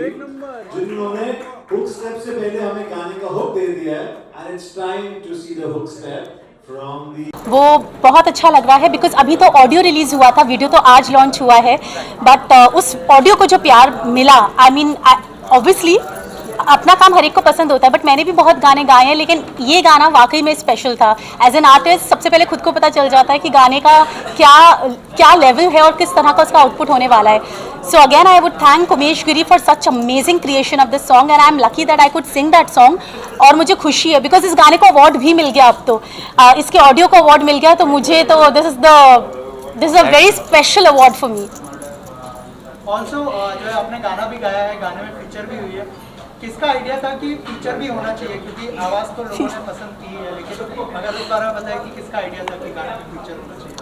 जिन्होंने hook step से पहले हमें गाने का हुक दे दिया है and it's time to see the hook step from the वो बहुत अच्छा लग रहा है बिकॉज अभी तो ऑडियो रिलीज हुआ था, वीडियो तो आज लॉन्च हुआ है, बट उस ऑडियो को जो प्यार मिला, आई मीन ऑब्वियसली अपना काम हर एक को पसंद होता है, बट मैंने भी बहुत गाने गाए हैं, लेकिन ये गाना वाकई में स्पेशल था। एज एन आर्टिस्ट सबसे पहले खुद को पता चल जाता है कि गाने का क्या क्या लेवल है और किस तरह का उसका आउटपुट होने वाला है। So again I would thank Umesh Giri for such amazing creation of this song and I am lucky that I could sing that song. और मुझे खुशी है बिकॉज इस गाने को अवार्ड भी मिल गया, अब तो इसके ऑडियो को अवार्ड मिल गया, तो मुझे तो this is a very special award for me. Also जो है आपने गाना भी गाया है, गाने में फीचर भी हुई है। किसका आइडिया था कि फीचर भी होना चाहिए, क्योंकि आवाज़ तो लोगों ने पसंद की है, लेकिन अगर उस बारे में बताया कि किसका आइडिया था कि गाने में फीचर होना चाहिए?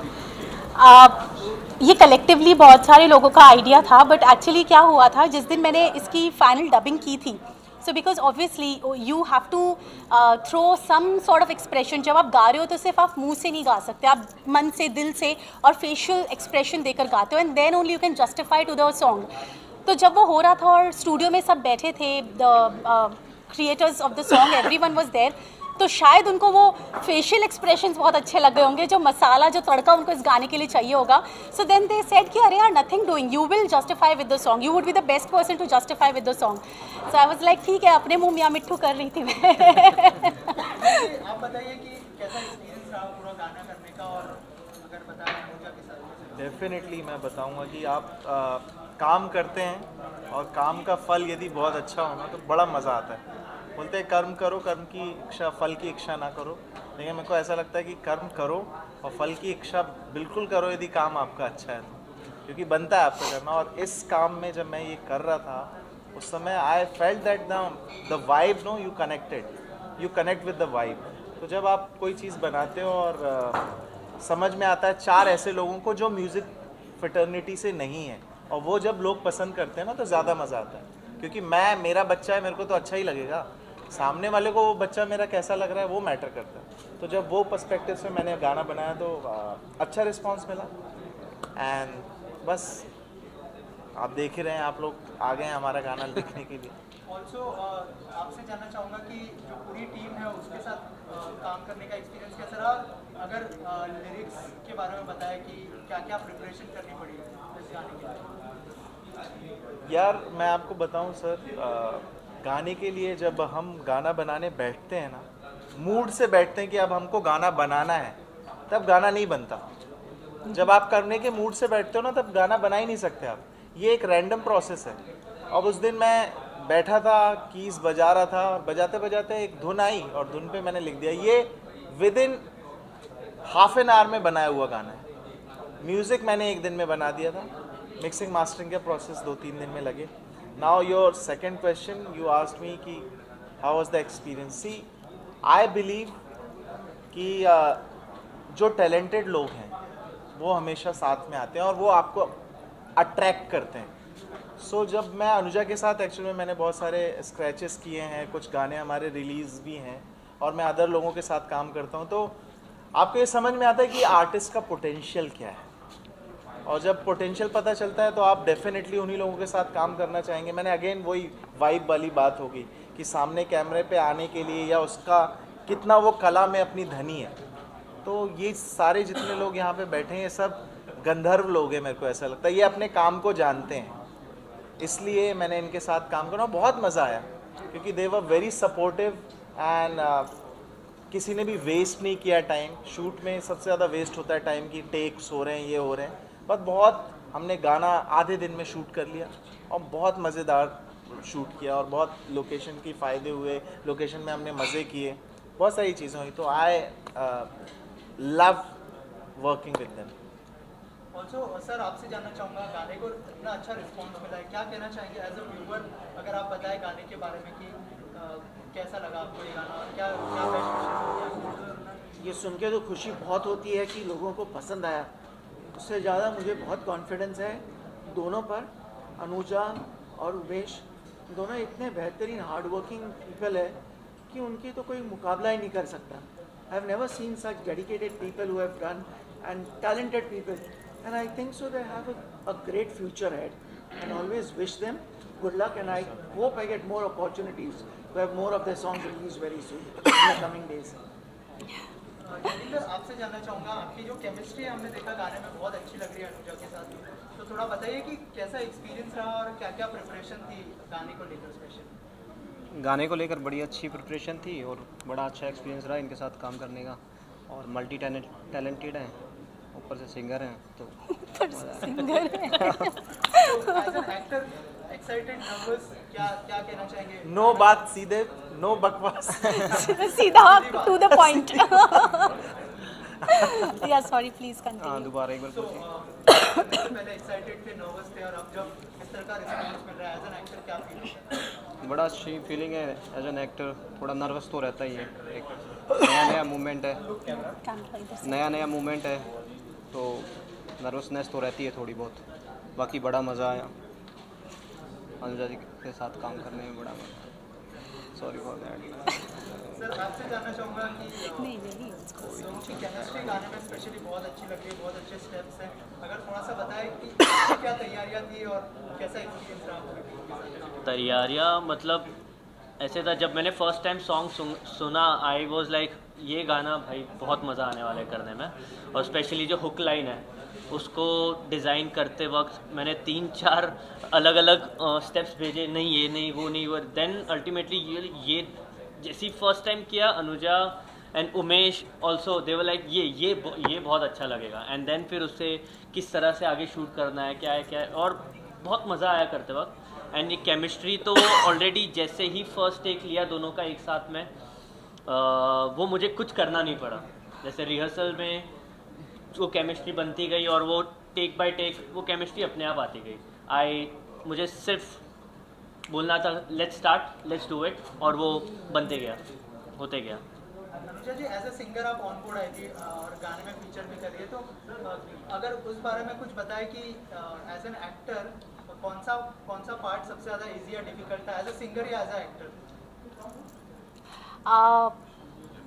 ये कलेक्टिवली बहुत सारे लोगों का आइडिया था, बट एक्चुअली क्या हुआ था, जिस दिन मैंने इसकी फाइनल डबिंग की थी, so because obviously you have to throw some sort of expression. जब आप गा रहे हो तो सिर्फ आप मुंह से नहीं गा सकते, आप मन से, दिल से और फेशियल एक्सप्रेशन देकर गाते हो, and then only you can justify to the song. तो जब वो हो रहा था और स्टूडियो में सब बैठे थे, the creators of the song, everyone was there, तो शायद उनको वो फेशियल एक्सप्रेशंस बहुत अच्छे लग गए होंगे, जो मसाला, जो तड़का उनको इस गाने के लिए चाहिए होगा। सो देन दे सेड कि अरे यार, nothing doing, you will justify with the song, you would be the best person to justify with the song. So I was like ठीक है, अपने मुंह मियाँ मिट्ठू कर रही थी मैं। आप बताइए कि कैसा एक्सपीरियंस रहा पूरा गाना करने का, और अगर बताएं अनुजा के साथ। डेफिनेटली मैं बताऊंगा कि आप काम करते हैं और काम का फल यदि बहुत अच्छा होना तो बड़ा मज़ा आता है। बोलते हैं कर्म करो, कर्म की इच्छा, फल की इच्छा ना करो, लेकिन मेरे को ऐसा लगता है कि कर्म करो और फल की इच्छा बिल्कुल करो यदि काम आपका अच्छा है तो, क्योंकि बनता है आपका करना। और इस काम में जब मैं ये कर रहा था उस समय I felt that the vibe, no, you connect with the vibe. तो जब आप कोई चीज़ बनाते हो और समझ में आता है चार ऐसे लोगों को जो म्यूज़िक फ्रेटर्निटी से नहीं है, और वो जब लोग पसंद करते हैं ना तो ज़्यादा मज़ा आता है। क्योंकि मेरा बच्चा है, मेरे को तो अच्छा ही लगेगा, सामने वाले को वो बच्चा मेरा कैसा लग रहा है वो मैटर करता है। तो जब वो पर्सपेक्टिव से मैंने गाना बनाया तो अच्छा रिस्पांस मिला, एंड बस आप देख ही रहे हैं, आप लोग आ गए हैं हमारा गाना लिखने के लिए। ऑल्सो आपसे जानना चाहूँगा कि जो पूरी टीम है उसके साथ काम करने का एक्सपीरियंस कैसा रहा? अगर लिरिक्स के बारे में बताया कि क्या क्या प्रिपरेशन करनी पड़ी इस गाने के लिए। यार मैं आपको बताऊं सर, गाने के लिए जब हम गाना बनाने बैठते हैं ना, मूड से बैठते हैं कि अब हमको गाना बनाना है, तब गाना नहीं बनता। जब आप करने के मूड से बैठते हो ना, तब गाना बना ही नहीं सकते आप। ये एक रैंडम प्रोसेस है। अब उस दिन मैं बैठा था, कीज बजा रहा था, और बजाते बजाते एक धुन आई और धुन पे मैंने लिख दिया। ये with in half an hour में बनाया हुआ गाना है। म्यूज़िक मैंने एक दिन में बना दिया था, मिक्सिंग मास्टरिंग के प्रोसेस 2-3 दिन में लगे। Now your second question, you asked me कि how was the experience. See, I believe कि जो टैलेंटेड लोग हैं वो हमेशा साथ में आते हैं और वो आपको अट्रैक्ट करते हैं। सो जब मैं अनुजा के साथ एक्चुअली में मैंने बहुत सारे स्क्रैचेस किए हैं, कुछ गाने हमारे रिलीज़ भी हैं, और मैं अदर लोगों के साथ काम करता हूँ, तो आपको ये समझ में आता है कि आर्टिस्ट का पोटेंशियल क्या है। और जब पोटेंशियल पता चलता है तो आप डेफिनेटली उन्हीं लोगों के साथ काम करना चाहेंगे। मैंने अगेन वही वाइब वाली बात होगी कि सामने कैमरे पे आने के लिए या उसका कितना वो कला में अपनी धनी है। तो ये सारे जितने लोग यहाँ पे बैठे हैं ये सब गंधर्व लोग हैं, मेरे को ऐसा लगता है। ये अपने काम को जानते हैं, इसलिए मैंने इनके साथ काम करना बहुत मज़ा आया, क्योंकि दे वर वेरी सपोर्टिव एंड किसी ने भी वेस्ट नहीं किया टाइम। शूट में सबसे ज़्यादा वेस्ट होता है टाइम की, टेक्स हो रहे हैं, ये हो रहे हैं, बट बहुत हमने गाना आधे दिन में शूट कर लिया और बहुत मज़ेदार शूट किया और बहुत लोकेशन की फ़ायदे हुए, लोकेशन में हमने मज़े किए, बहुत सारी चीज़ें हुई। तो I love working with them. Also sir आपसे जानना चाहूँगा, गाने को इतना अच्छा रिस्पॉन्स मिला है, क्या कहना चाहेंगे एज अ व्यूअर? अगर आप बताएं गाने के बारे में कि कैसा लगा आपको ये गाना, और क्या क्या बेस्ट विशेष होती है? ये सुन के तो खुशी बहुत होती है कि लोगों को पसंद आया। उससे ज़्यादा मुझे बहुत कॉन्फिडेंस है दोनों पर। अनुजा और उमेश दोनों इतने बेहतरीन हार्ड वर्किंग पीपल है कि उनकी तो कोई मुकाबला ही नहीं कर सकता। I have never seen such dedicated people who have done and talented people, and I think so they have a great future ahead, and always wish them Good luck, and I hope I get more opportunities to have more of their songs released very soon in the coming days. Jaideep, आपसे जानना चाहूँगा, आपकी जो chemistry हमने देखा गाने में बहुत अच्छी लग रही है अनुजा के साथ, तो थोड़ा बताइए कि कैसा एक्सपीरियंस रहा और क्या क्या प्रिपरेशन थी गाने को लेकर स्पेशल। गाने को लेकर बड़ी अच्छी प्रिपरेशन थी और बड़ा अच्छा एक्सपीरियंस रहा इनके साथ काम करने का, और मल्टी टैलेंटेड हैं, ऊपर से सिंगर हैं तो सिंगर है। As an actor excited, nervous, क्या क्या कहना चाहेंगे? नो बात सीधे, नो बकवास। सीधा टू द पॉइंट। या सॉरी, प्लीज हाँ कंटिन्यू। दोबारा एक बार पूछिए। पहले एक्साइटेड थे, नर्वस थे, और अब जब इस तरह का रिस्पॉन्स मिल रहा है एज एन एक्टर, क्या फील होता है? बड़ा अच्छी फीलिंग है एज एन एक्टर, थोड़ा नर्वस तो रहता ही है, एक नया मूवमेंट है, नया मूवमेंट है तो नर्वसनेस तो रहती है थोड़ी बहुत, बाकी बड़ा मज़ा आया अनुजा जी के साथ काम करने में, बड़ा मज़ा। Sorry for that. सर, आपसे जानना चाहूँगा कि नहीं नहीं, उनकी केमिस्ट्री गाने में स्पेशली बहुत अच्छी लग रही है, बहुत अच्छे स्टेप्स हैं, अगर थोड़ा सा बताएं कि क्या तैयारियाँ थी और कैसा एक्सपीरियंस रहा आपका? तैयारियाँ मतलब ऐसे था, जब मैंने फर्स्ट टाइम सॉन्ग सुना आई वॉज लाइक ये गाना भाई बहुत मज़ा आने वाला है करने में, और स्पेशली जो हुक लाइन है उसको डिज़ाइन करते वक्त मैंने 3-4 अलग अलग स्टेप्स भेजे, नहीं ये नहीं वो नहीं वो, देन अल्टीमेटली ये जैसी फर्स्ट टाइम किया Anuja and Umesh also they were like ये बहुत अच्छा लगेगा, एंड देन फिर उससे किस तरह से आगे शूट करना है क्या है, और बहुत मज़ा आया करते वक्त। एंड ये केमिस्ट्री तो ऑलरेडी जैसे ही फर्स्ट टेक लिया दोनों का एक साथ में, वो मुझे कुछ करना नहीं पड़ा, जैसे रिहर्सल में वो केमिस्ट्री बनती गई और वो टेक बाय टेक वो केमिस्ट्री अपने आप आती गई। मुझे सिर्फ बोलना था let's start, let's do it, और वो बनते गया, होते गया। अनुजा जी, एज ए सिंगर आप ऑन बोर्ड आई थी और गाने में फीचर भी कर रही है, तो अगर उस बारे में कुछ बताएं कि एज एन एक्टर कौन सा पार्ट सबसे ज़्यादा इजी या डिफिकल्ट था, एज ए सिंगर या एज ए एक्टर?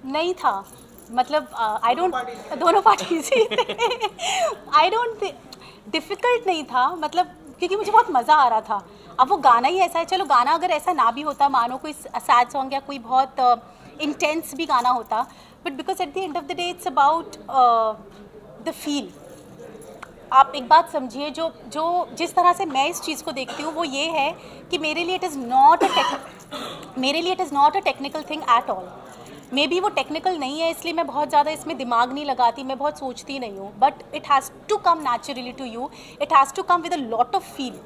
नहीं था, मतलब आई डोंट, दोनों पार्ट इजी थे। आई डोंट, डिफ़िकल्ट नहीं था, मतलब क्योंकि मुझे बहुत मज़ा आ रहा था। अब वो गाना ही ऐसा है, चलो गाना अगर ऐसा ना भी होता, मानो कोई सैड सॉन्ग या कोई बहुत इंटेंस भी गाना होता, but because at the end of the day it's about the feel. आप एक बात समझिए, जो जिस तरह से मैं इस चीज़ को देखती हूँ वो ये है कि मेरे लिए it is not a technical thing at all. May be वो टेक्निकल नहीं है इसलिए मैं बहुत ज़्यादा इसमें दिमाग नहीं लगाती, मैं बहुत सोचती नहीं हूँ, but it has to come naturally to you, it has to come with a lot of feel.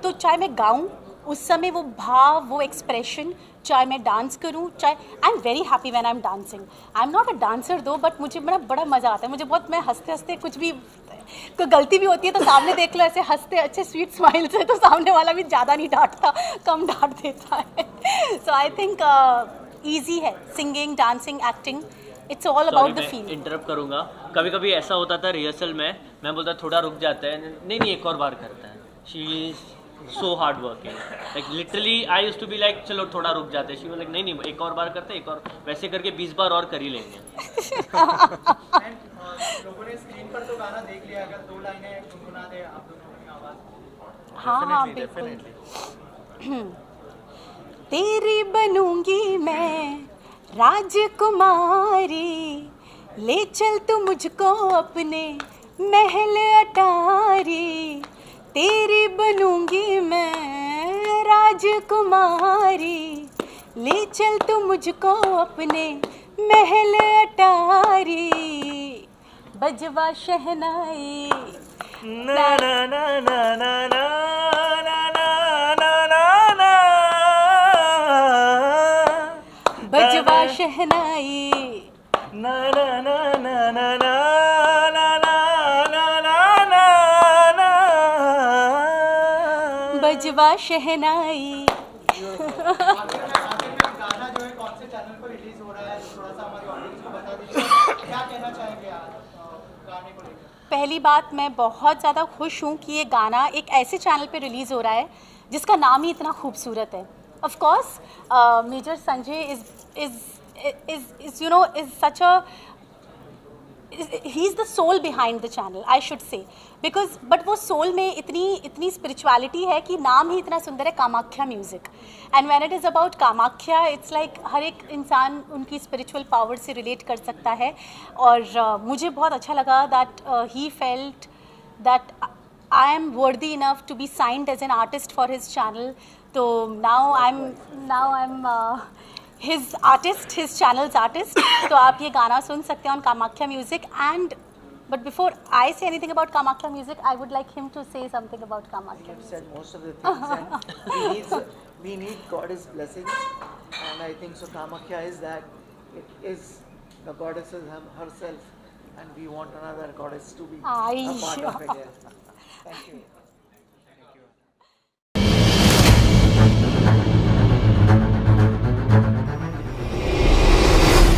तो चाहे मैं गाऊँ उस समय वो भाव, वो एक्सप्रेशन, चाहे मैं डांस करूँ, चाहे I am very happy when I am dancing. I am not a dancer दो, बट मुझे बड़ा मज़ा आता है, मुझे बहुत, मैं हंसते हंसते कुछ भी, कोई गलती भी होती है तो सामने देख लो ऐसे हंसते अच्छे स्वीट स्माइल से, तो सामने वाला भी ज़्यादा नहीं डांटता, कम डांट देता है। सो आई थिंक ईजी है singing, dancing, acting, it's all about the feel. Interrupt करूँगा, कभी कभी ऐसा होता था रिहर्सल में, मैं बोलता थोड़ा रुक जाता है, नहीं एक और बार करता है। She is so hard working, like literally I used to be like चलो थोड़ा रुक जाते, शी वाज लाइक नहीं एक और बार करते, एक और, वैसे करके 20 बार और कर ही लेंगे। लोगों ने स्क्रीन पर तो गाना देख लिया, अगर 2 लाइनें गुनगुना दे आप दोनों की आवाज़। हाँ बिल्कुल। तेरी बनूंगी मैं राजकुमारी, ले चल तू मुझको अपने महल अटारी। तेरी बनूंगी मैं राजकुमारी, ले चल तू मुझको अपने महल अटारी। बजवा शहनाई ना ना ना ना ना ना बजवा शहनाई, ना ना ना ना ना ना ना ना ना ना, बजवा शहनाई। आखिर में गाना जो है कौन से चैनल पर रिलीज हो रहा है, थोड़ा सा हमारी ऑडियंस को बता दीजिए, क्या कहना चाहेंगे आज गाने को लेकर? पहली बात, मैं बहुत ज़्यादा खुश हूँ कि ये गाना एक ऐसे चैनल पे रिलीज़ हो रहा है जिसका नाम ही इतना खूबसूरत है। Of course major Sanjay is such a he is the soul behind the channel, I should say, because but वो सोल में इतनी स्पिरिचुअलिटी है कि नाम ही इतना सुंदर है, Kamakhya music. And when it is about Kamakhya, it's like हर एक इंसान उनकी स्पिरिचुअल पावर से रिलेट कर सकता है. और मुझे बहुत अच्छा लगा that he felt that I am worthy enough to be signed as an artist for his channel. So now I'm his artist, his channel's artist. तो आप ये गाना सुन सकते हैं on Kamakya Music. And but before I say anything about Kamakya Music, I would like him to say something about Kamakya. You've said most of the things, and we need Goddess blessings, and I think so. Kamakya is that. It is the goddess herself, and we want another goddess to be a part of it. Thank you.